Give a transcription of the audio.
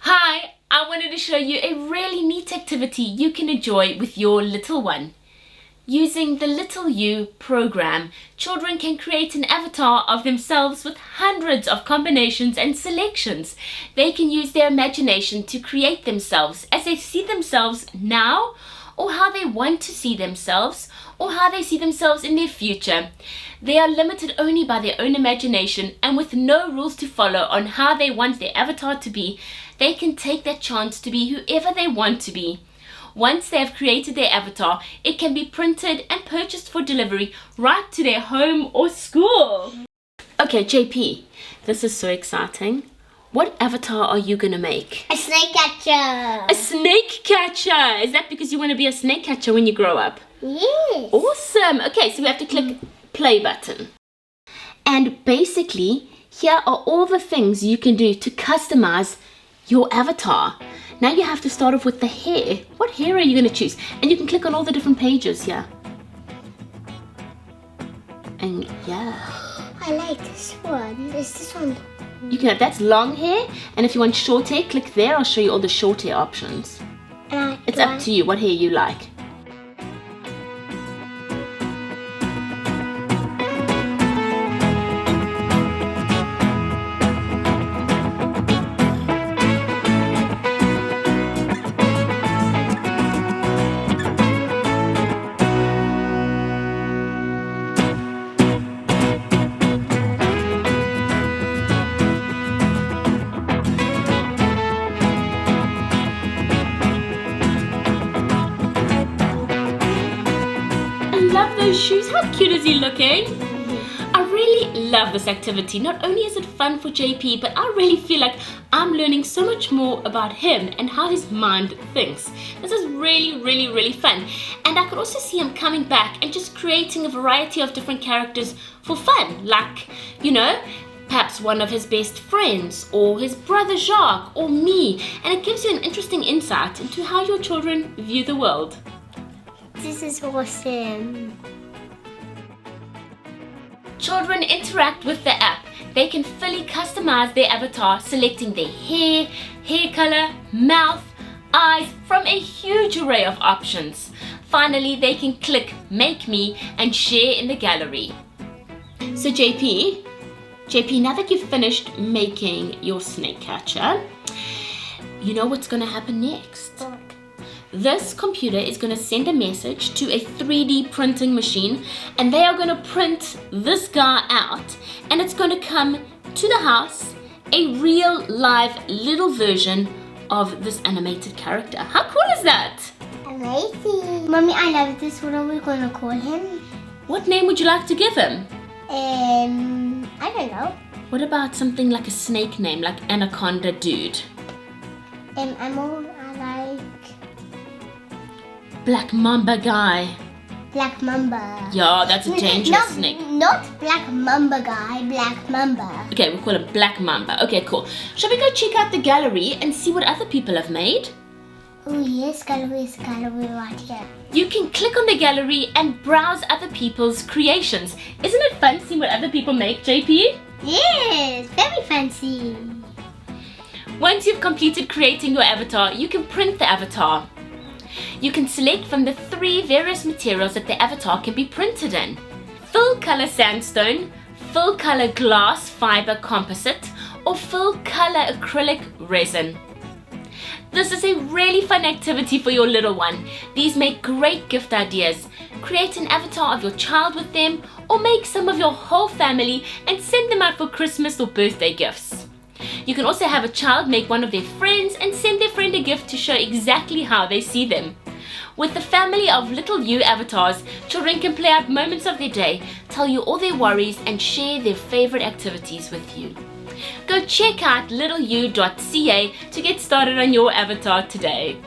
Hi, I wanted to show you a really neat activity you can enjoy with your little one. Using the Little You program, children can create an avatar of themselves with hundreds of combinations and selections. They can use their imagination to create themselves as they see themselves now, or how they want to see themselves, or how they see themselves in their future. They are limited only by their own imagination, and with no rules to follow on how they want their avatar to be, they can take that chance to be whoever they want to be. Once they have created their avatar, it can be printed and purchased for delivery right to their home or school. Okay, JP, this is so exciting. What avatar are you gonna make? A snake catcher. A snake catcher! Is that because you want to be a snake catcher when you grow up? Yes. Awesome! Okay, so we have to click play button. And basically, here are all the things you can do to customize your avatar. Now you have to start off with the hair. What hair are you going to choose? And you can click on all the different pages here. And yeah. I like this one. Is this one? You can have, that's long hair. And if you want short hair, click there. I'll show you all the short hair options. It's up to you what hair you like. Love those shoes. How cute is he looking? I really love this activity. Not only is it fun for JP, but I really feel like I'm learning so much more about him and how his mind thinks. This is really fun. And I could also see him coming back and just creating a variety of different characters for fun. Like, you know, perhaps one of his best friends, or his brother Jacques, or me. And it gives you an interesting insight into how your children view the world. This is awesome. Children interact with the app. They can fully customize their avatar, selecting their hair, hair color, mouth, eyes from a huge array of options. Finally, they can click Make Me and share in the gallery. So JP, now that you've finished making your snake catcher, you know what's going to happen next? This computer is going to send a message to a 3D printing machine, and they are going to print this guy out, and it's going to come to the house, a real live little version of this animated character. How cool is that? Amazing. Mommy, I love this. What are we going to call him? What name would you like to give him? I don't know. What about something like a snake name, like Anaconda Dude? I like Black Mamba Guy. Black Mamba. Yeah, that's a dangerous snake. Not Black Mamba Guy, Black Mamba. Okay, we'll call him Black Mamba. Okay, cool. Shall we go check out the gallery and see what other people have made? Oh yes, gallery is gallery right here. You can click on the gallery and browse other people's creations. Isn't it fun seeing what other people make, JP? Yes, very fancy. Once you've completed creating your avatar, you can print the avatar. You can select from the 3 various materials that the avatar can be printed in: full color sandstone, full color glass fiber composite, or full color acrylic resin. This is a really fun activity for your little one. These make great gift ideas. Create an avatar of your child with them, or make some of your whole family and send them out for Christmas or birthday gifts. You can also have a child make one of their friends and send their friend a gift to show exactly how they see them. With the family of Little You avatars, children can play out moments of their day, tell you all their worries, and share their favorite activities with you. Go check out littleyou.ca to get started on your avatar today.